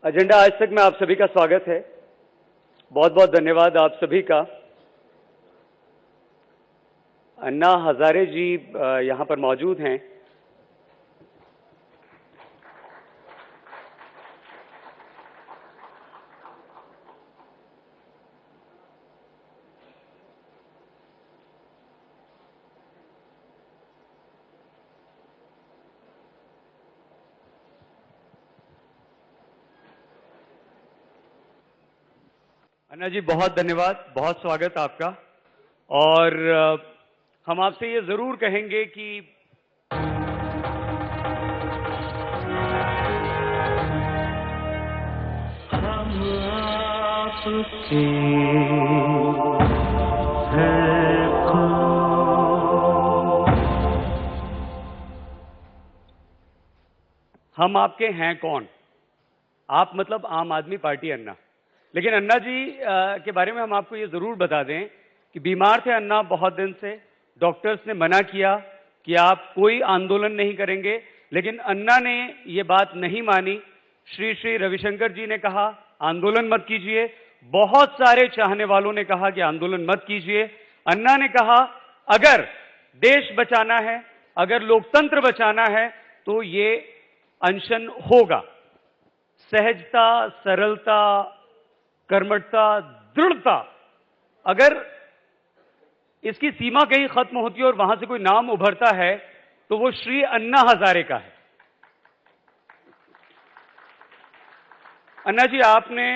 Agenda आज तक में आप सभी का स्वागत है। बहुत बहुत धन्यवाद आप सभी का। अन्ना हजारे जी यहां पर मौजूद हैं। अन्ना जी बहुत धन्यवाद, बहुत स्वागत आपका। और हम आपसे ये जरूर कहेंगे कि हम आपके हैं कौन, हम आपके हैं कौन। आप मतलब आम आदमी पार्टी अन्ना। लेकिन अन्ना जी के बारे में हम आपको ये जरूर बता दें कि बीमार थे अन्ना बहुत दिन से। डॉक्टर्स ने मना किया कि आप कोई आंदोलन नहीं करेंगे, लेकिन अन्ना ने ये बात नहीं मानी। श्री श्री रविशंकर जी ने कहा आंदोलन मत कीजिए, बहुत सारे चाहने वालों ने कहा कि आंदोलन मत कीजिए। अन्ना ने कहा अगर देश बचाना है, अगर लोकतंत्र बचाना है तो ये अनशन होगा। सहजता, सरलता, कर्मठता, दृढ़ता, अगर इसकी सीमा कहीं खत्म होती है और वहां से कोई नाम उभरता है तो वो श्री अन्ना हजारे का है। अन्ना जी, आपने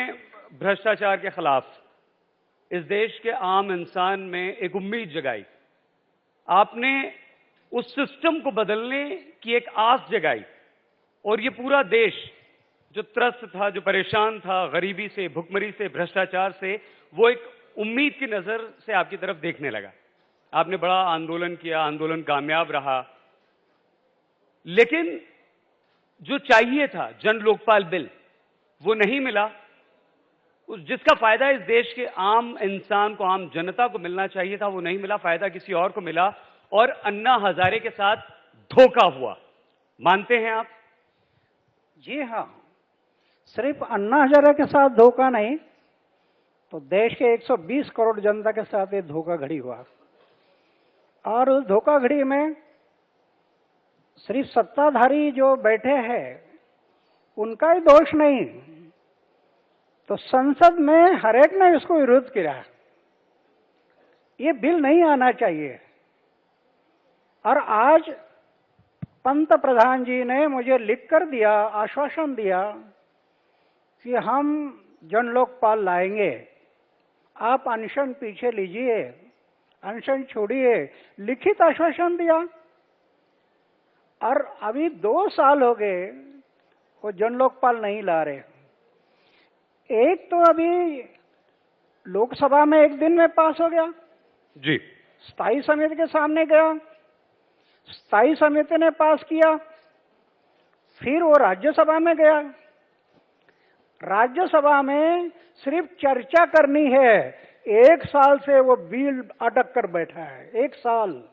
भ्रष्टाचार के खिलाफ इस देश के आम इंसान में एक उम्मीद जगाई। आपने उस सिस्टम को बदलने की एक आस जगाई और ये पूरा देश जो त्रस्त था, जो परेशान था गरीबी से, भुखमरी से, भ्रष्टाचार से, वो एक उम्मीद की नजर से आपकी तरफ देखने लगा। आपने बड़ा आंदोलन किया, आंदोलन कामयाब रहा, लेकिन जो चाहिए था जन लोकपाल बिल वो नहीं मिला। जिसका फायदा इस देश के आम इंसान को, आम जनता को मिलना चाहिए था वो नहीं मिला, फायदा किसी और को मिला और अन्ना हजारे के साथ धोखा हुआ। मानते हैं आप? जी हाँ, सिर्फ अन्ना हजारे के साथ धोखा नहीं तो देश के 120 करोड़ जनता के साथ ये धोखाधड़ी हुआ। और उस धोखाधड़ी में सिर्फ सत्ताधारी जो बैठे हैं उनका ही दोष नहीं, तो संसद में हर एक ने इसको विरोध किया। ये बिल नहीं आना चाहिए। और आज पंत प्रधान जी ने मुझे लिखकर दिया, आश्वासन दिया कि हम जन लोकपाल लाएंगे, आप अनशन पीछे लीजिए, अनशन छोड़िए, लिखित आश्वासन दिया। और अभी 2 साल हो गए वो जन लोकपाल नहीं ला रहे। एक तो अभी लोकसभा में एक दिन में पास हो गया जी, स्थायी समिति के सामने गया, स्थायी समिति ने पास किया, फिर वो राज्यसभा में गया। राज्यसभा में सिर्फ चर्चा करनी है, 1 साल से वो बिल अटक कर बैठा है। 1 साल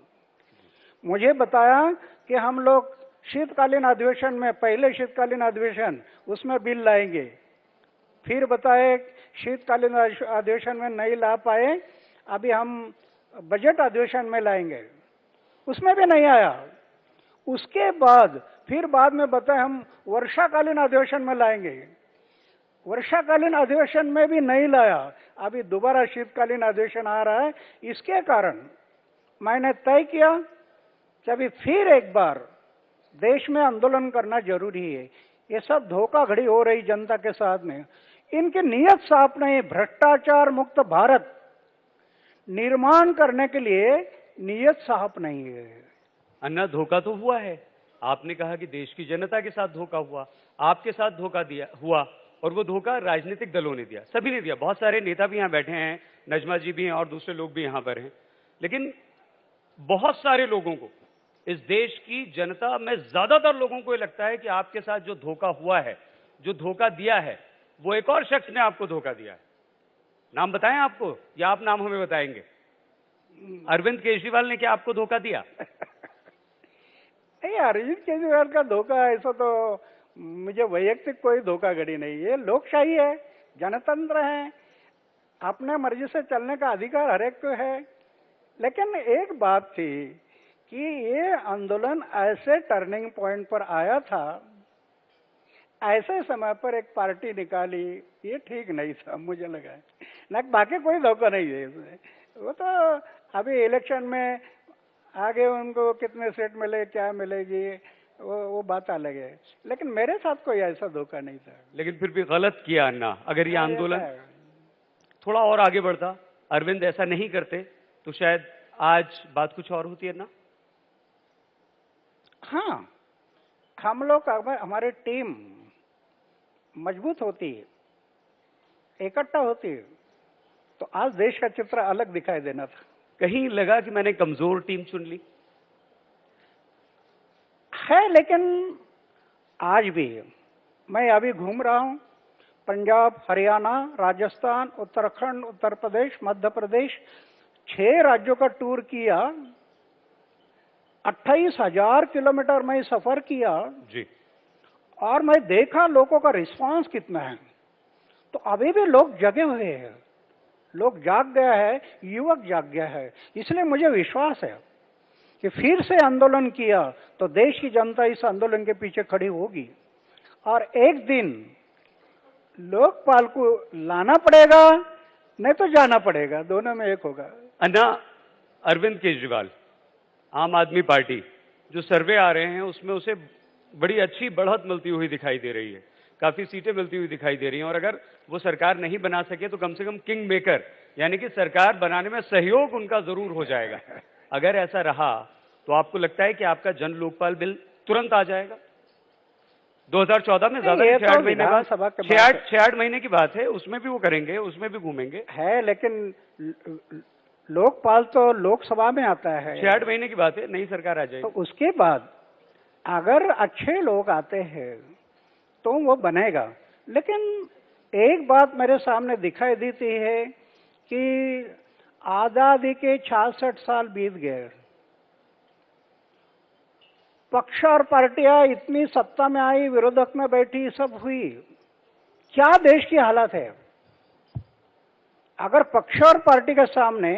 मुझे बताया कि हम लोग शीतकालीन अधिवेशन में, पहले शीतकालीन अधिवेशन उसमें बिल लाएंगे। फिर बताए शीतकालीन अधिवेशन में नहीं ला पाए, अभी हम बजट अधिवेशन में लाएंगे, उसमें भी नहीं आया। उसके बाद फिर बाद में बताए हम वर्षाकालीन अधिवेशन में लाएंगे, वर्षाकालीन अधिवेशन में भी नहीं लाया। अभी दोबारा शीतकालीन अधिवेशन आ रहा है। इसके कारण मैंने तय किया कि अभी फिर एक बार देश में आंदोलन करना जरूरी है। ये सब धोखाधड़ी हो रही जनता के साथ में, इनकी नीयत साफ नहीं। भ्रष्टाचार मुक्त भारत निर्माण करने के लिए नीयत साफ नहीं है। अन्ना, धोखा तो हुआ है। आपने कहा कि देश की जनता के साथ धोखा हुआ, आपके साथ धोखा दिया हुआ, और वो धोखा राजनीतिक दलों ने दिया, सभी ने दिया। बहुत सारे नेता भी यहां बैठे हैं, नजमा जी भी हैं और दूसरे लोग भी यहां पर हैं। लेकिन बहुत सारे लोगों को, इस देश की जनता में ज्यादातर लोगों को ये लगता है कि आपके साथ जो धोखा हुआ है, जो धोखा दिया है, वो एक और शख्स ने आपको धोखा दिया है। नाम बताएं आपको, या आप नाम हमें बताएंगे? अरविंद केजरीवाल ने क्या आपको धोखा दिया? नहीं, अरविंद केजरीवाल का धोखा ऐसा तो मुझे वैयक्तिक कोई धोखाधड़ी नहीं है। लोकशाही है, जनतंत्र है, अपने मर्जी से चलने का अधिकार हर एक को है। लेकिन एक बात थी कि ये आंदोलन ऐसे टर्निंग पॉइंट पर आया था, ऐसे समय पर एक पार्टी निकाली, ये ठीक नहीं था मुझे लगा। ना बाकी कोई धोखा नहीं है इसमें। वो तो अभी इलेक्शन में आगे उनको कितने सीट मिले, क्या मिलेगी, वो बात अलग है। लेकिन मेरे साथ कोई ऐसा धोखा नहीं था। लेकिन फिर भी गलत किया अन्ना। अगर ये आंदोलन थोड़ा और आगे बढ़ता, अरविंद ऐसा नहीं करते, तो शायद आज बात कुछ और होती है ना। हाँ, हम लोग हमारी टीम मजबूत होती है, इकट्ठा होती है, तो आज देश का चित्र अलग दिखाई देना था। कहीं लगा कि मैंने कमजोर टीम चुन ली है, लेकिन आज भी मैं अभी घूम रहा हूं, पंजाब, हरियाणा, राजस्थान, उत्तराखंड, उत्तर प्रदेश, मध्य प्रदेश, 6 राज्यों का टूर किया, 28,000 किलोमीटर मैं सफर किया जी, और मैं देखा लोगों का रिस्पांस कितना है। तो अभी भी लोग जगे हुए हैं, लोग जाग गया है, युवक जाग गया है। इसलिए मुझे विश्वास है कि फिर से आंदोलन किया तो देश की जनता इस आंदोलन के पीछे खड़ी होगी और एक दिन लोकपाल को लाना पड़ेगा, नहीं तो जाना पड़ेगा, दोनों में एक होगा। अन्ना, अरविंद केजरीवाल, आम आदमी पार्टी, जो सर्वे आ रहे हैं उसमें उसे बड़ी अच्छी बढ़त मिलती हुई दिखाई दे रही है, काफी सीटें मिलती हुई दिखाई दे रही हैं, और अगर वो सरकार नहीं बना सके तो कम से कम किंग मेकर, यानी कि सरकार बनाने में सहयोग उनका जरूर हो जाएगा। अगर ऐसा रहा तो आपको लगता है कि आपका जन लोकपाल बिल तुरंत आ जाएगा 2014 में? ज्यादा 6-8 महीने बाद, 6-8 महीने की बात है, उसमें भी वो करेंगे, उसमें भी घूमेंगे है। लेकिन लोकपाल तो लोकसभा में आता है, 6-8 महीने की बात है, नई सरकार आ जाएगी। तो उसके बाद अगर अच्छे लोग आते हैं तो वो बनेगा। लेकिन एक बात मेरे सामने दिखाई देती है कि आजादी के 66 साल बीत गए, पक्ष और पार्टियां इतनी सत्ता में आई, विरोधक में बैठी, सब हुई, क्या देश की हालत है। अगर पक्ष और पार्टी के सामने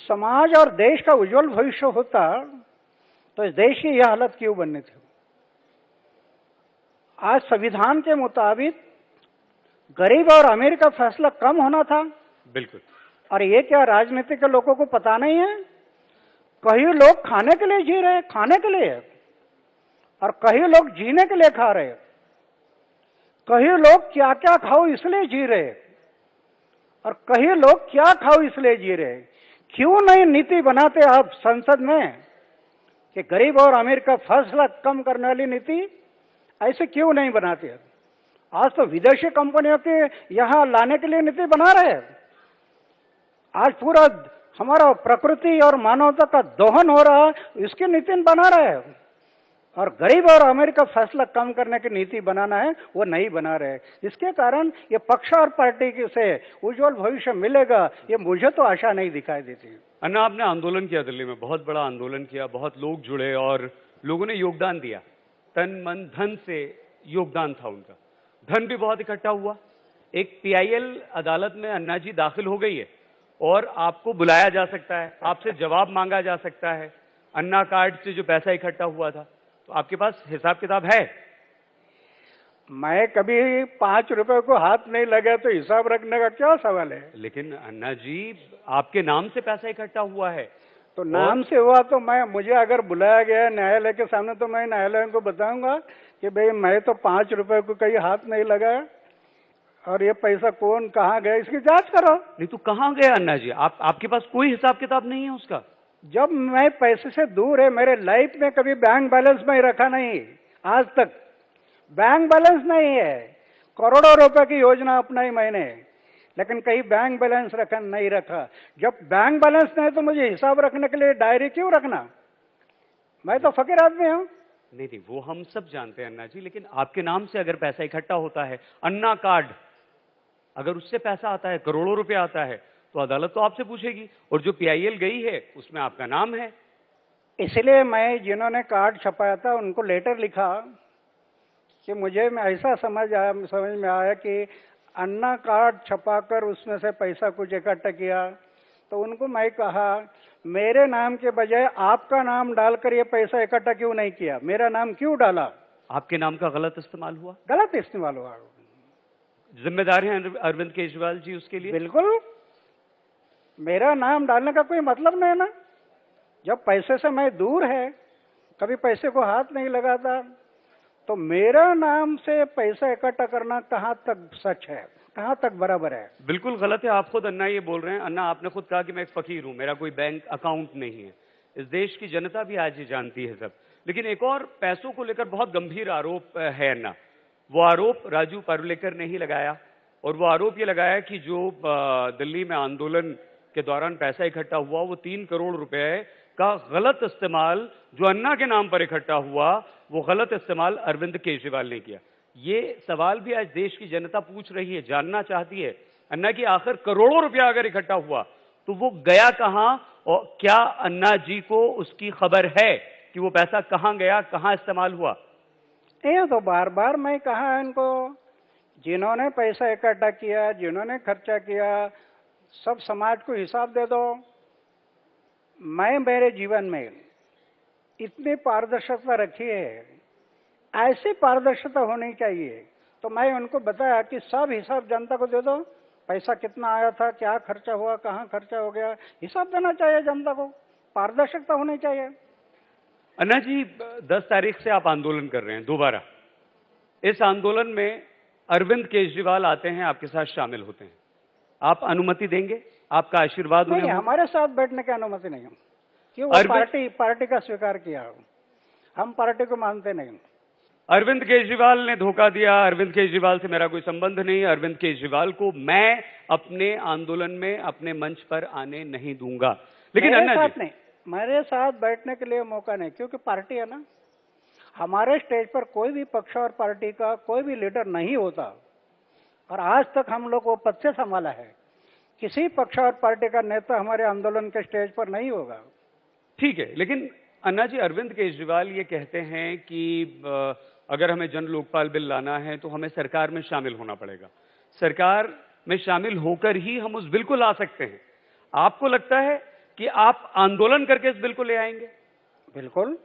समाज और देश का उज्जवल भविष्य होता तो इस देश की यह हालत क्यों बननी थी। आज संविधान के मुताबिक गरीब और अमीर का फैसला कम होना था। बिल्कुल। और ये क्या राजनीति के लोगों को पता नहीं है? कई लोग खाने के लिए जी रहे, खाने के लिए, और कई लोग जीने के लिए खा रहे, कई लोग क्या क्या खाओ इसलिए जी रहे, और कई लोग क्या खाओ इसलिए जी रहे। क्यों नहीं नीति बनाते आप संसद में कि गरीब और अमीर का फैसला कम करने वाली नीति? ऐसे क्यों नहीं बनाते? आज तो विदेशी कंपनियों के यहां लाने के लिए नीति बना रहे हैं। आज पूरा हमारा प्रकृति और मानवता का दोहन हो रहा है, इसकी नीति बना रहे हैं। और गरीब और अमीर का फैसला कम करने की नीति बनाना है, वो नहीं बना रहे। इसके कारण ये पक्ष और पार्टी से उज्जवल भविष्य मिलेगा, ये मुझे तो आशा नहीं दिखाई देती। अन्ना, आपने आंदोलन किया दिल्ली में, बहुत बड़ा आंदोलन किया, बहुत लोग जुड़े और लोगों ने योगदान दिया, तन मन धन से योगदान था उनका, धन भी बहुत इकट्ठा हुआ। एक PIL अदालत में अन्ना जी दाखिल हो गई है और आपको बुलाया जा सकता है, आपसे जवाब मांगा जा सकता है, अन्ना कार्ड से जो पैसा इकट्ठा हुआ था, तो आपके पास हिसाब किताब है? मैं कभी 5 रुपए को हाथ नहीं लगा तो हिसाब रखने का क्या सवाल है? लेकिन अन्ना जी, आपके नाम से पैसा इकट्ठा हुआ है। तो नाम से हुआ तो मुझे अगर बुलाया गया न्यायालय के सामने तो मैं न्यायालय को बताऊंगा कि भाई मैं तो 5 रुपए को कहीं हाथ नहीं लगाया और ये पैसा कौन कहाँ गया, इसकी जांच करो। नहीं तो कहाँ गया अन्ना जी? आपके पास कोई हिसाब किताब नहीं है उसका? जब मैं पैसे से दूर है, मेरे लाइफ में कभी बैंक बैलेंस में रखा नहीं, आज तक बैंक बैलेंस नहीं है। करोड़ों रुपए की योजना अपनाई मैंने, लेकिन कहीं बैंक बैलेंस नहीं रखा। जब बैंक बैलेंस नहीं तो मुझे हिसाब रखने के लिए डायरी क्यों रखना? मैं तो फकीर आदमी हूं। नहीं, वो हम सब जानते हैं अन्ना जी, लेकिन आपके नाम से अगर पैसा इकट्ठा होता है, अन्ना कार्ड, अगर उससे पैसा आता है, करोड़ों रुपए आता है, तो अदालत तो आपसे पूछेगी, और जो PIL गई है उसमें आपका नाम है। इसलिए मैं जिन्होंने कार्ड छपाया था उनको लेटर लिखा कि मुझे में ऐसा समझ में आया कि अन्ना कार्ड छपाकर उसमें से पैसा कुछ इकट्ठा किया, तो उनको मैं कहा मेरे नाम के बजाय आपका नाम डालकर ये पैसा इकट्ठा क्यों नहीं किया, मेरा नाम क्यों डाला? आपके नाम का गलत इस्तेमाल हुआ, गलत इस्तेमाल हुआ। जिम्मेदार हैं अरविंद केजरीवाल जी उसके लिए? बिल्कुल, मेरा नाम डालने का कोई मतलब नहीं ना। जब पैसे से मैं दूर है, कभी पैसे को हाथ नहीं लगाता, तो मेरा नाम से पैसा इकट्ठा करना कहाँ तक सच है, कहाँ तक बराबर है? बिल्कुल गलत है। आप खुद अन्ना ये बोल रहे हैं। अन्ना, आपने खुद कहा कि मैं एक फकीर हूं, मेरा कोई बैंक अकाउंट नहीं है। इस देश की जनता भी आज ये जानती है सब। लेकिन एक और पैसों को लेकर बहुत गंभीर आरोप है अन्ना। वो आरोप राजू पारुलेकर ने ही लगाया, और वो आरोप ये लगाया कि जो दिल्ली में आंदोलन के दौरान पैसा इकट्ठा हुआ, वो 3 करोड़ रुपए का गलत इस्तेमाल जो अन्ना के नाम पर इकट्ठा हुआ, वो गलत इस्तेमाल अरविंद केजरीवाल ने किया। ये सवाल भी आज देश की जनता पूछ रही है, जानना चाहती है अन्ना की आखिर करोड़ों रुपया अगर इकट्ठा हुआ तो वो गया कहां, और क्या अन्ना जी को उसकी खबर है कि वो पैसा कहां गया, कहां इस्तेमाल हुआ? ये तो बार बार मैं कहा इनको, जिन्होंने पैसा इकट्ठा किया, जिन्होंने खर्चा किया, सब समाज को हिसाब दे दो। मैं मेरे जीवन में इतनी पारदर्शिता रखी है, ऐसी पारदर्शिता होनी चाहिए। तो मैं उनको बताया कि सब हिसाब जनता को दे दो, पैसा कितना आया था, क्या खर्चा हुआ, कहाँ खर्चा हो गया, हिसाब देना चाहिए जनता को, पारदर्शिता होनी चाहिए। अन्ना जी, 10 तारीख से आप आंदोलन कर रहे हैं दोबारा। इस आंदोलन में अरविंद केजरीवाल आते हैं, आपके साथ शामिल होते हैं, आप अनुमति देंगे? आपका आशीर्वाद नहीं, उन्हें? हमारे साथ बैठने की अनुमति नहीं, क्यों? वो पार्टी का स्वीकार किया, हम पार्टी को मानते नहीं। अरविंद केजरीवाल ने धोखा दिया, अरविंद केजरीवाल से मेरा कोई संबंध नहीं, अरविंद केजरीवाल को मैं अपने आंदोलन में, अपने मंच पर आने नहीं दूंगा। लेकिन अन्ना जी, मेरे साथ बैठने के लिए मौका नहीं, क्योंकि पार्टी है ना। हमारे स्टेज पर कोई भी पक्ष और पार्टी का कोई भी लीडर नहीं होता, और आज तक हम लोग वो पद से संभाला है। किसी पक्ष और पार्टी का नेता हमारे आंदोलन के स्टेज पर नहीं होगा। ठीक है, लेकिन अन्ना जी, अरविंद केजरीवाल ये कहते हैं कि अगर हमें जन लोकपाल बिल लाना है तो हमें सरकार में शामिल होना पड़ेगा, सरकार में शामिल होकर ही हम उस बिल को ला सकते हैं। आपको लगता है कि आप आंदोलन करके इस बिल को ले आएंगे? बिल्कुल।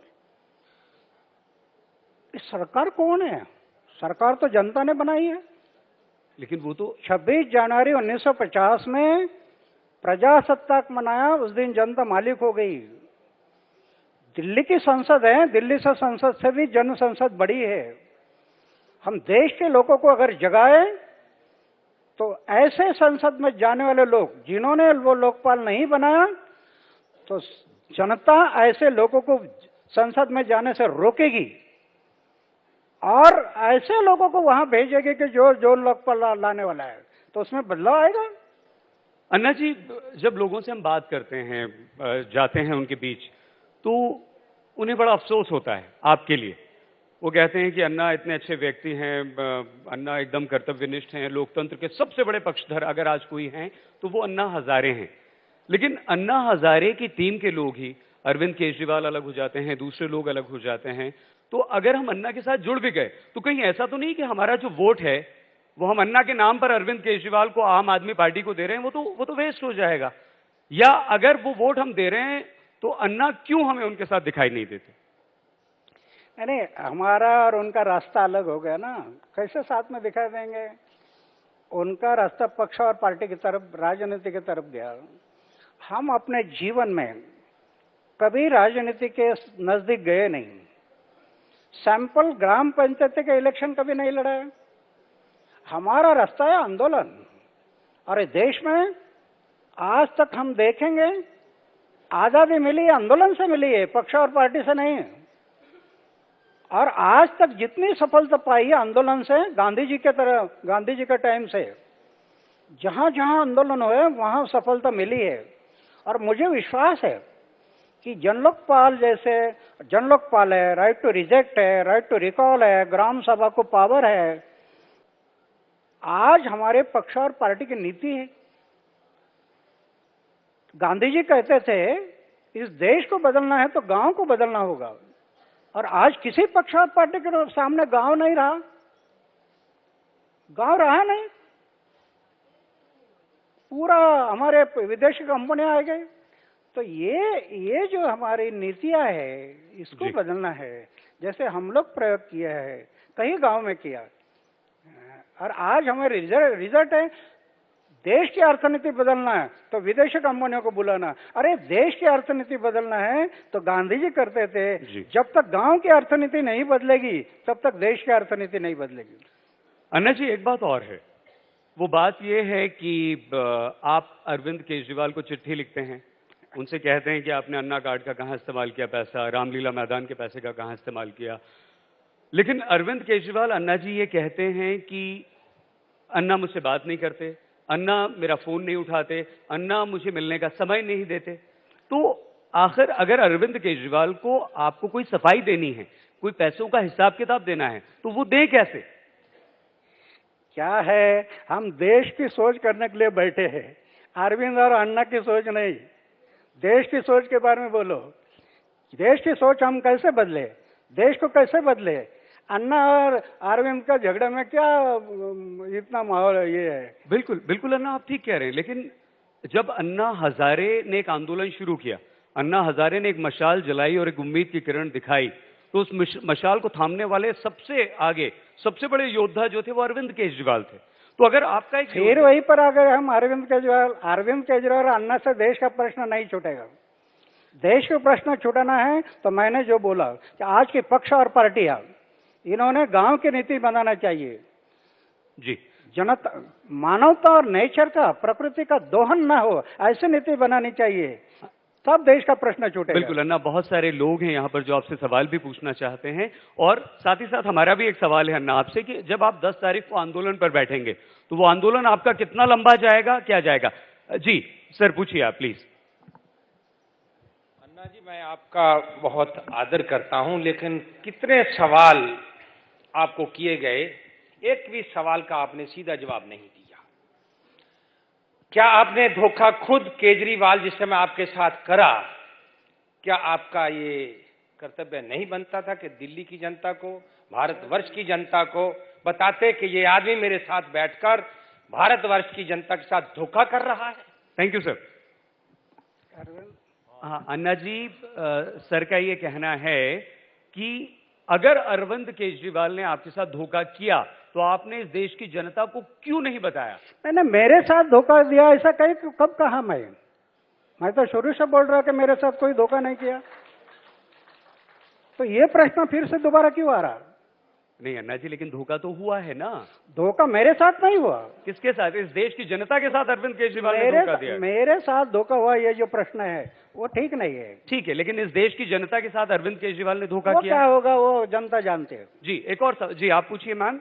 इस सरकार कौन है? सरकार तो जनता ने बनाई है। लेकिन वो तो 26 जनवरी 1950 में प्रजासत्ताक मनाया, उस दिन जनता मालिक हो गई। दिल्ली की संसद है, दिल्ली से संसद से भी जन संसद बड़ी है। हम देश के लोगों को अगर जगाए तो ऐसे संसद में जाने वाले लोग जिन्होंने वो लोकपाल नहीं बनाया, तो जनता ऐसे लोगों को संसद में जाने से रोकेगी, और ऐसे लोगों को वहां भेजेगी कि जो लोकपाल लाने वाला है, तो उसमें बदलाव आएगा। अन्ना जी, जब लोगों से हम बात करते हैं, जाते हैं उनके बीच, तो उन्हें बड़ा अफसोस होता है आपके लिए। वो कहते हैं कि अन्ना इतने अच्छे व्यक्ति हैं, अन्ना एकदम कर्तव्यनिष्ठ हैं, लोकतंत्र के सबसे बड़े पक्षधर अगर आज कोई हैं तो वो अन्ना हजारे हैं। लेकिन अन्ना हजारे की टीम के लोग ही, अरविंद केजरीवाल अलग हो जाते हैं, दूसरे लोग अलग हो जाते हैं, तो अगर हम अन्ना के साथ जुड़ भी गए तो कहीं ऐसा तो नहीं कि हमारा जो वोट है वो हम अन्ना के नाम पर अरविंद केजरीवाल को, आम आदमी पार्टी को दे रहे हैं, वो तो वेस्ट हो जाएगा। या अगर वो वोट हम दे रहे हैं तो अन्ना क्यों हमें उनके साथ दिखाई नहीं देते? नहीं, हमारा और उनका रास्ता अलग हो गया ना, कैसे साथ में दिखाई देंगे? उनका रास्ता पक्ष और पार्टी की तरफ, राजनीति की तरफ गया। हम अपने जीवन में कभी राजनीति के नजदीक गए नहीं। सैंपल ग्राम पंचायत के इलेक्शन कभी नहीं लड़ा है। हमारा रास्ता है आंदोलन, और इस देश में आज तक हम देखेंगे आजादी मिली आंदोलन से मिली है, पक्ष और पार्टी से नहीं। और आज तक जितनी सफलता पाई है आंदोलन से, गांधी जी के टाइम से जहां जहां आंदोलन हुए वहां सफलता मिली है। और मुझे विश्वास है कि जनलोकपाल है, राइट टू रिजेक्ट है, राइट टू रिकॉल है, ग्राम सभा को पावर है, आज हमारे पक्ष और पार्टी की नीति है। गांधी जी कहते थे इस देश को बदलना है तो गांव को बदलना होगा। और आज किसी पक्ष और पार्टी के सामने गांव नहीं रहा, गांव रहा नहीं, पूरा हमारे विदेशी कंपनियां आ गई। तो ये जो हमारी नीतियां है इसको बदलना है। जैसे हम लोग प्रयोग किया है, कई गांव में किया, और आज हमें रिजल्ट है। देश की अर्थनीति बदलना है तो विदेशी कंपनियों को बुलाना। अरे देश की अर्थनीति बदलना है तो गांधी जी करते थे। जब तक गांव की अर्थनीति नहीं बदलेगी तब तक देश की अर्थनीति नहीं बदलेगी। अन्ना जी, एक बात और है, वो बात ये है कि आप अरविंद केजरीवाल को चिट्ठी लिखते हैं, उनसे कहते हैं कि आपने अन्ना कार्ड का कहाँ इस्तेमाल किया पैसा, रामलीला मैदान के पैसे का कहाँ इस्तेमाल किया। लेकिन अरविंद केजरीवाल अन्ना जी ये कहते हैं कि अन्ना मुझसे बात नहीं करते, अन्ना मेरा फोन नहीं उठाते, अन्ना मुझे मिलने का समय नहीं देते। तो आखिर अगर अरविंद केजरीवाल को आपको कोई सफाई देनी है, कोई पैसों का हिसाब किताब देना है, तो वो दें कैसे? क्या है, हम देश की सोच करने के लिए बैठे हैं, अरविंद और अन्ना की सोच नहीं। देश की सोच के बारे में बोलो। देश की सोच हम कैसे बदले, देश को कैसे बदले? अन्ना और अरविंद का झगड़े में क्या इतना माहौल ये है? बिल्कुल बिल्कुल अन्ना, आप ठीक कह रहे हैं। लेकिन जब अन्ना हजारे ने एक आंदोलन शुरू किया, अन्ना हजारे ने एक मशाल जलाई और एक उम्मीद की किरण दिखाई, तो उस मशाल को थामने वाले सबसे आगे सबसे बड़े योद्धा जो थे वो अरविंद केजरीवाल थे। तो अगर आपका एक फिर वहीं पर अगर हम अरविंद केजरीवाल और अन्ना से देश का प्रश्न नहीं छूटेगा। देश का प्रश्न छुटाना है तो मैंने जो बोला कि आज के पक्ष और पार्टियां, इन्होंने गांव की नीति बनाना चाहिए। जी, जनता, मानवता और नेचर का, प्रकृति का दोहन ना हो, ऐसी नीति बनानी चाहिए, तब देश का प्रश्न छूटेगा। बिल्कुल अन्ना, बहुत सारे लोग हैं यहाँ पर जो आपसे सवाल भी पूछना चाहते हैं, और साथ ही साथ हमारा भी एक सवाल है अन्ना आपसे कि जब आप 10 तारीख को आंदोलन पर बैठेंगे तो वो आंदोलन आपका कितना लंबा जाएगा, क्या जाएगा? जी सर, पूछिए आप प्लीज। अन्ना जी, मैं आपका बहुत आदर करता हूं, लेकिन कितने सवाल आपको किए गए, एक भी सवाल का आपने सीधा जवाब नहीं दिया। क्या आपने धोखा खुद केजरीवाल जिस समय आपके साथ करा, क्या आपका ये कर्तव्य नहीं बनता था कि दिल्ली की जनता को, भारतवर्ष की जनता को बताते कि ये आदमी मेरे साथ बैठकर भारतवर्ष की जनता के साथ धोखा कर रहा है? Thank you sir. हाँ अन्ना जी, सर का ये कहना है कि अगर अरविंद केजरीवाल ने आपके साथ धोखा किया तो आपने इस देश की जनता को क्यों नहीं बताया? मैंने मेरे साथ धोखा दिया ऐसा कब कहा? मैं तो शुरू से बोल रहा कि मेरे साथ कोई धोखा नहीं किया। तो ये प्रश्न फिर से दोबारा क्यों आ रहा? नहीं अन्ना जी, लेकिन धोखा तो हुआ है ना। धोखा मेरे साथ नहीं हुआ। किसके साथ? इस देश की जनता के साथ अरविंद केजरीवाल ने धोखा दिया। मेरे साथ धोखा हुआ, ये जो प्रश्न है वो ठीक नहीं है। ठीक है, लेकिन इस देश की जनता के साथ अरविंद केजरीवाल ने धोखा किया। क्या होगा वो जनता जानते है। जी, एक और जी आप पूछिए मैम।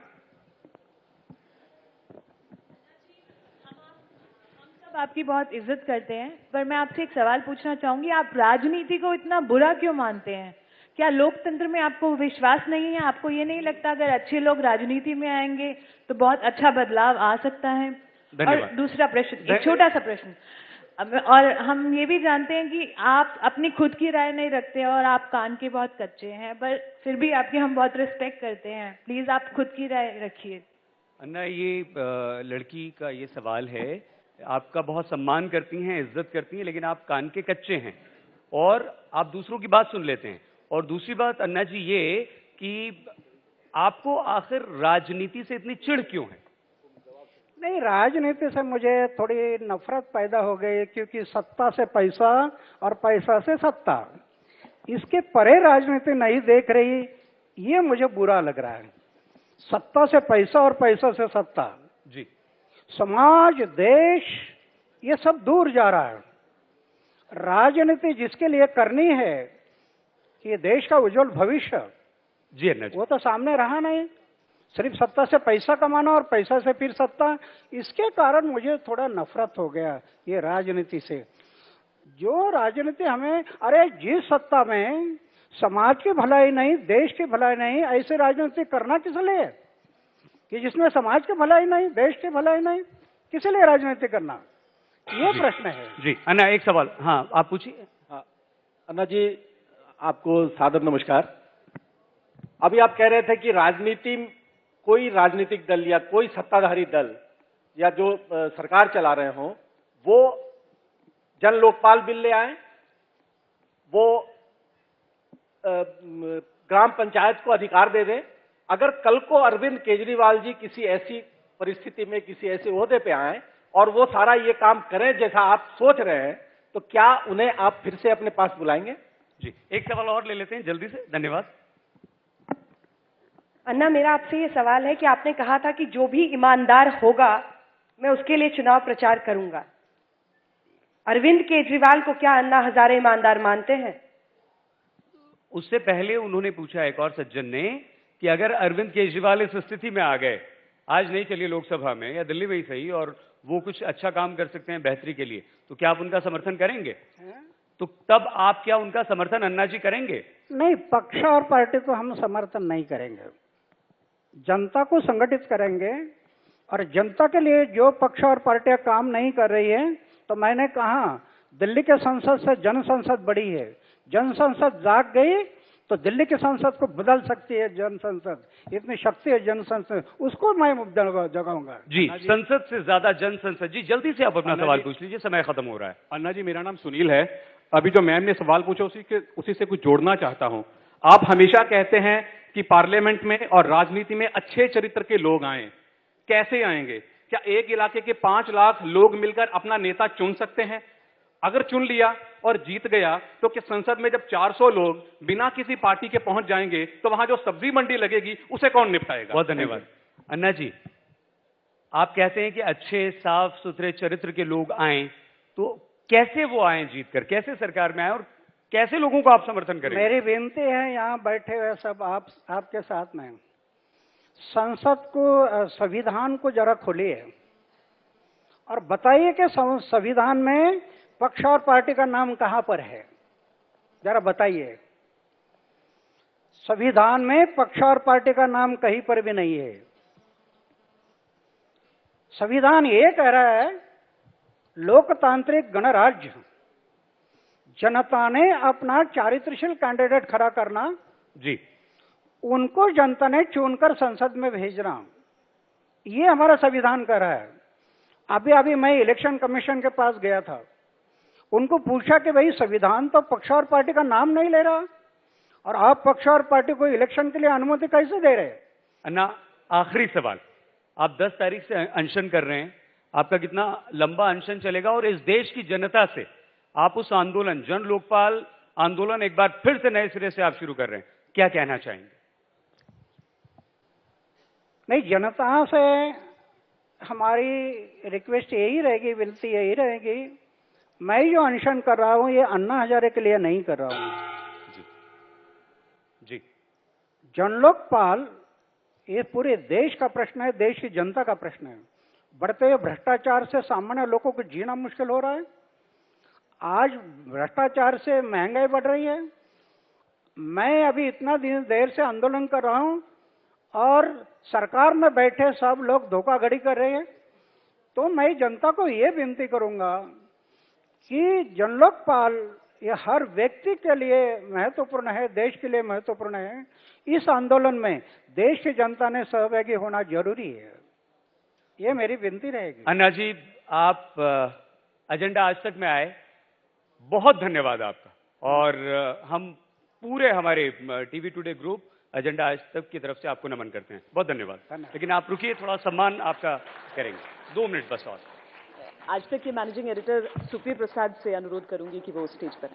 आपकी बहुत इज्जत करते हैं, पर मैं आपसे एक सवाल पूछना चाहूंगी, आप राजनीति को इतना बुरा क्यों मानते हैं? क्या लोकतंत्र में आपको विश्वास नहीं है? आपको ये नहीं लगता अगर अच्छे लोग राजनीति में आएंगे तो बहुत अच्छा बदलाव आ सकता है? और दूसरा प्रश्न, एक छोटा सा प्रश्न, और हम ये भी जानते हैं कि आप अपनी खुद की राय नहीं रखते और आप कान के बहुत कच्चे हैं, पर फिर भी आपकी हम बहुत रिस्पेक्ट करते हैं, प्लीज आप खुद की राय रखिए। अन्ना, ये लड़की का ये सवाल है, आपका बहुत सम्मान करती हैं, इज्जत करती हैं, लेकिन आप कान के कच्चे हैं और आप दूसरों की बात सुन लेते हैं। और दूसरी बात अन्ना जी ये कि आपको आखिर राजनीति से इतनी चिढ़ क्यों है? नहीं, राजनीति से मुझे थोड़ी नफरत पैदा हो गई, क्योंकि सत्ता से पैसा और पैसा से सत्ता, इसके परे राजनीति नहीं देख रही, ये मुझे बुरा लग रहा है। सत्ता से पैसा और पैसा से सत्ता, जी, समाज, देश, ये सब दूर जा रहा है। राजनीति जिसके लिए करनी है कि देश का उज्जवल भविष्य, जी अन्ना जी, वो तो सामने रहा नहीं। सिर्फ सत्ता से पैसा कमाना और पैसा से फिर सत्ता, इसके कारण मुझे थोड़ा नफरत हो गया ये राजनीति से। जो राजनीति हमें, अरे जिस सत्ता में समाज की भलाई नहीं, देश की भलाई नहीं, ऐसे राजनीति करना किस लिए? कि जिसमें समाज की भलाई नहीं, देश की भलाई नहीं, किस लिए राजनीति करना? ये प्रश्न है। जी अन्ना, एक सवाल, हाँ आप पूछिए। अन्ना जी, आपको सादर नमस्कार। अभी आप कह रहे थे कि राजनीति, कोई राजनीतिक दल या कोई सत्ताधारी दल या जो सरकार चला रहे हो, वो जन लोकपाल बिल ले आए, वो ग्राम पंचायत को अधिकार दे दे। अगर कल को अरविंद केजरीवाल जी किसी ऐसी परिस्थिति में किसी ऐसे ओहदे पे आए और वो सारा ये काम करें जैसा आप सोच रहे हैं, तो क्या उन्हें आप फिर से अपने पास बुलाएंगे? जी, एक सवाल और ले लेते हैं जल्दी से। धन्यवाद। अन्ना, मेरा आपसे ये सवाल है कि आपने कहा था कि जो भी ईमानदार होगा मैं उसके लिए चुनाव प्रचार करूंगा। अरविंद केजरीवाल को क्या अन्ना हजारे ईमानदार मानते हैं? उससे पहले उन्होंने पूछा एक और सज्जन ने कि अगर अरविंद केजरीवाल इस स्थिति में आ गए, आज नहीं चलिए लोकसभा में या दिल्ली में ही सही, और वो कुछ अच्छा काम कर सकते हैं बेहतरी के लिए, तो क्या आप उनका समर्थन करेंगे? तो तब आप क्या उनका समर्थन अन्ना जी करेंगे? नहीं, पक्ष और पार्टी को हम समर्थन नहीं करेंगे। जनता को संगठित करेंगे, और जनता के लिए जो पक्ष और पार्टियां काम नहीं कर रही है, तो मैंने कहा दिल्ली के संसद से जन संसद बड़ी है। जन संसद जाग गई तो दिल्ली की संसद को बदल सकती है। जन संसद, इतनी शक्ति है जन संसद, उसको मैं जगाऊंगा। जी, संसद से ज्यादा जन संसद। जी, जल्दी से आप अपना सवाल पूछ लीजिए, समय खत्म हो रहा है। अन्ना जी, मेरा नाम सुनील है। अभी जो मैम ने सवाल पूछा उसी से कुछ जोड़ना चाहता हूं। आप हमेशा कहते हैं कि पार्लियामेंट में और राजनीति में अच्छे चरित्र के लोग आए, कैसे आएंगे? क्या एक इलाके के 5 लाख लोग मिलकर अपना नेता चुन सकते हैं? अगर चुन लिया और जीत गया, तो क्या संसद में जब 400 लोग बिना किसी पार्टी के पहुंच जाएंगे, तो वहां जो सब्जी मंडी लगेगी उसे कौन निपटाएगा? बहुत धन्यवाद। अन्ना जी, आप कहते हैं कि अच्छे साफ सुथरे चरित्र के लोग आए, तो कैसे वो आए जीतकर, कैसे सरकार में आए, और कैसे लोगों को आप समर्थन करेंगे? मेरी विनती है, यहाँ बैठे हुए सब आपके साथ में, संसद को, संविधान को जरा खोलिए और बताइए कि संविधान में पक्ष और पार्टी का नाम कहां पर है, जरा बताइए। संविधान में पक्ष और पार्टी का नाम कहीं पर भी नहीं है। संविधान ये कह रहा है, लोकतांत्रिक गणराज्य, जनता ने अपना चारित्रशील कैंडिडेट खड़ा करना, जी, उनको जनता ने चुनकर संसद में भेजना, ये हमारा संविधान कह रहा है। अभी मैं इलेक्शन कमीशन के पास गया था, उनको पूछा कि भाई संविधान तो पक्ष और पार्टी का नाम नहीं ले रहा, और आप पक्ष और पार्टी को इलेक्शन के लिए अनुमति कैसे दे रहे? अन्ना, आखिरी सवाल, आप 10 तारीख से अनशन कर रहे हैं, आपका कितना लंबा अनशन चलेगा, और इस देश की जनता से आप उस आंदोलन, जन लोकपाल आंदोलन एक बार फिर से नए सिरे से आप शुरू कर रहे हैं, क्या कहना चाहेंगे? नहीं, जनता से हमारी रिक्वेस्ट यही रहेगी, विनती यही रहेगी, मैं जो अनशन कर रहा हूं ये अन्ना हजारे के लिए नहीं कर रहा हूं। जी, जन लोकपाल ये पूरे देश का प्रश्न है, देश की जनता का प्रश्न है। बढ़ते हुए भ्रष्टाचार से सामान्य लोगों को जीना मुश्किल हो रहा है। आज भ्रष्टाचार से महंगाई बढ़ रही है। मैं अभी इतना देर से आंदोलन कर रहा हूं और सरकार में बैठे सब लोग धोखाधड़ी कर रहे हैं। तो मैं जनता को ये विनती करूंगा कि जन लोकपाल ये हर व्यक्ति के लिए महत्वपूर्ण है, देश के लिए महत्वपूर्ण है। इस आंदोलन में देश की जनता ने सहभागी होना जरूरी है, ये मेरी विनती रहेगी। अन्ना जी, आप एजेंडा आज तक में आए, बहुत धन्यवाद आपका, और हम पूरे हमारे टीवी टुडे ग्रुप एजेंडा आज तक की तरफ से आपको नमन करते हैं। बहुत धन्यवाद। लेकिन आप रुकिए, थोड़ा सम्मान आपका करेंगे, 2 मिनट बस और। आज तक के मैनेजिंग एडिटर सुप्रिय प्रसाद से अनुरोध करूंगी कि वो स्टेज पर